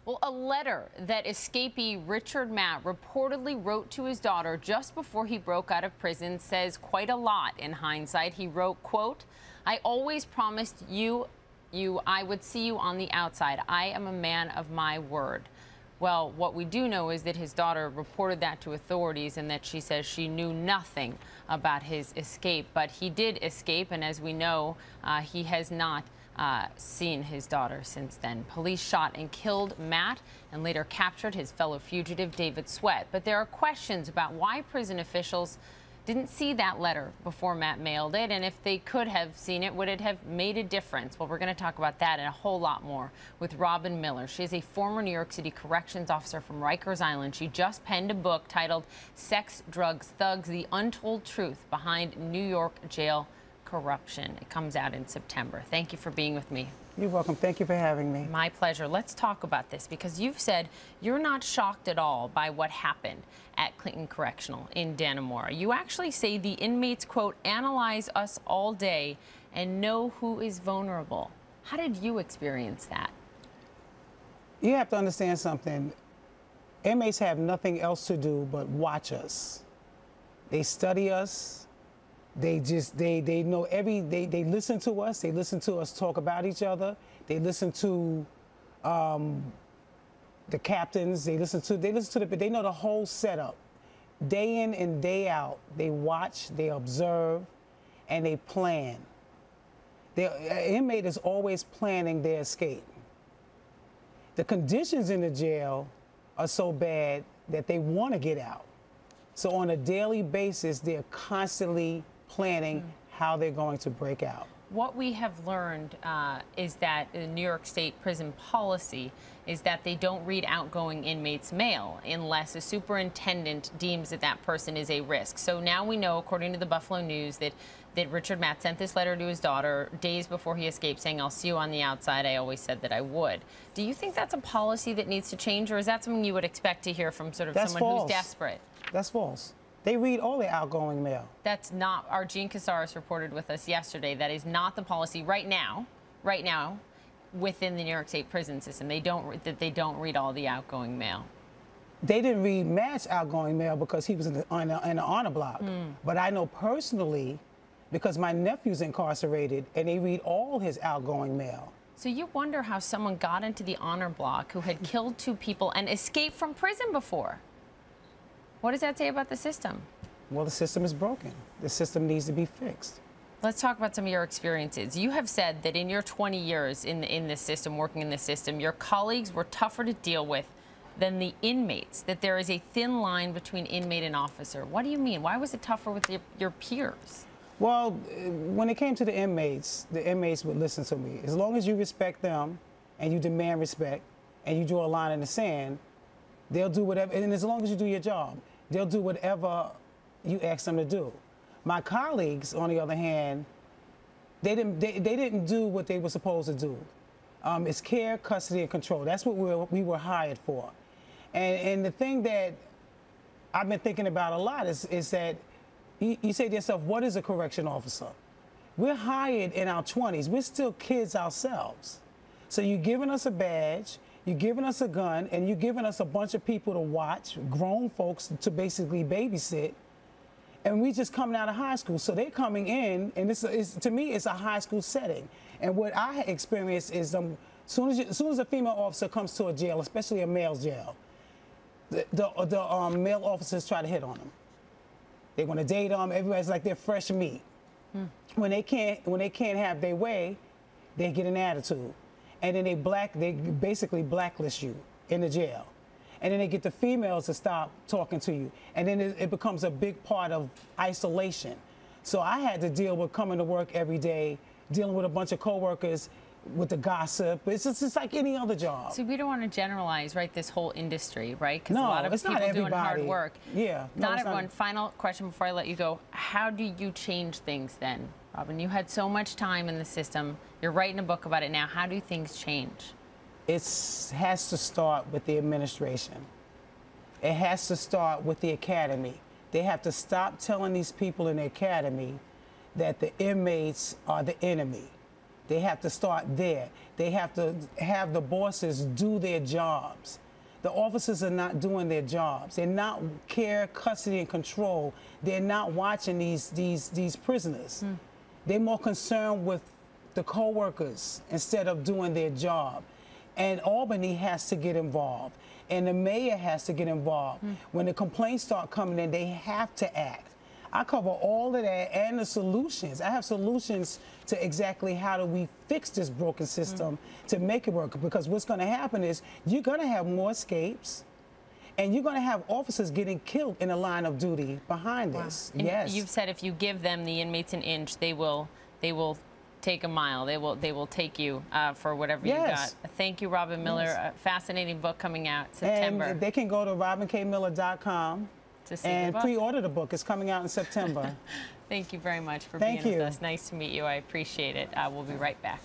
Well, a letter that escapee Richard Matt reportedly wrote to his daughter just before he broke out of prison says quite a lot in hindsight. He wrote, quote, "I always promised you I would see you on the outside. I am a man of my word." Well, what we do know is that his daughter reported that to authorities and that she says she knew nothing about his escape. But he did escape, and as we know, he has not seen his daughter since then. Police shot and killed Matt and later captured his fellow fugitive, David Sweat. But there are questions about why prison officials didn't see that letter before Matt mailed it, and if they could have seen it, would it have made a difference? Well, we're going to talk about that and a whole lot more with Robin Miller. She is a former New York City corrections officer from Rikers Island. She just penned a book titled Sex, Drugs, Thugs, The Untold Truth Behind New York Jail Corruption. It comes out in September. Thank you for being with me. You're welcome. Thank you for having me. My pleasure. Let's talk about this because you've said you're not shocked at all by what happened at Clinton Correctional in Dannemora. You actually say the inmates, quote, analyze us all day and know who is vulnerable. How did you experience that? You have to understand something. Inmates have nothing else to do but watch us. They study us. They know they listen to us. They listen to us talk about each other. They listen to the captains. They know the whole setup. Day in and day out, they watch, they observe, and they plan. An inmate is always planning their escape. The conditions in the jail are so bad that they want to get out. So on a daily basis, they're constantly planning how they're going to break out. What we have learned is that the New York State prison policy is that they don't read outgoing inmates' mail unless a superintendent deems that that person is a risk. So now we know, according to the Buffalo News, that Richard Matt sent this letter to his daughter days before he escaped saying, "I'll see you on the outside. I always said that I would." Do you think that's a policy that needs to change, or is that something you would expect to hear from sort of someone who's desperate? That's false. They read all the outgoing mail. That's not, our Gene Casares reported with us yesterday, that is not the policy right now, within the New York State prison system. They don't read all the outgoing mail. They didn't read Matt's outgoing mail because he was in the honor block. But I know personally, because my nephew's incarcerated, and they read all his outgoing mail. So you wonder how someone got into the honor block who had killed 2 people and escaped from prison before. What does that say about the system? Well, the system is broken. The system needs to be fixed. Let's talk about some of your experiences. You have said that in your 20 years in this system, working in this system, your colleagues were tougher to deal with than the inmates, that there is a thin line between inmate and officer. What do you mean? Why was it tougher with your peers? Well, when it came to the inmates would listen to me. As long as you respect them and you demand respect and you draw a line in the sand, they'll do whatever, and as long as you do your job, they'll do whatever you ask them to do. My colleagues, on the other hand, they didn't do what they were supposed to do. It's care, custody, and control. That's what we were hired for. And the thing that I've been thinking about a lot is that you say to yourself, what is a correction officer? We're hired in our 20s. We're still kids ourselves. So you're giving us a badge, you're giving us a gun, and you're giving us a bunch of people to watch, grown folks to basically babysit, and we just coming out of high school. So they're coming in, and to me, it's a high school setting. And what I experienced is as soon as a female officer comes to a jail, especially a male jail, the male officers try to hit on them. They want to date them. Everybody's like they're fresh meat. When they can't have their way, they get an attitude. And then they basically blacklist you in the jail. And then they get the females to stop talking to you. And then it becomes a big part of isolation. So I had to deal with coming to work every day, dealing with a bunch of coworkers, with the gossip. It's just like any other job. So we don't want to generalize, right, this whole industry, right? Because no, a lot of people doing hard work. Yeah. No, not everyone. Final question before I let you go. How do you change things then, Robin? You had so much time in the system. You're writing a book about it now. How do things change? It has to start with the administration. It has to start with the academy. They have to stop telling these people in the academy that the inmates are the enemy. They have to start there. They have to have the bosses do their jobs. The officers are not doing their jobs. They're not care, custody, and control. They're not watching these prisoners. They're more concerned with the co-workers instead of doing their job. And Albany has to get involved. And the mayor has to get involved. When the complaints start coming in, they have to act. I cover all of that and the solutions. I have solutions to exactly how do we fix this broken system to make it work. Because what's going to happen is you're going to have more escapes, and you're going to have officers getting killed in the line of duty behind this. And yes. you've said if you give them, the inmates, an inch, they will take a mile. They will take you for whatever you got. Thank you, Robin Miller. A fascinating book coming out September. And they can go to robinkmiller.com and pre-order the book. It's coming out in September. Thank you very much for being with us. Nice to meet you. I appreciate it. We'll be right back.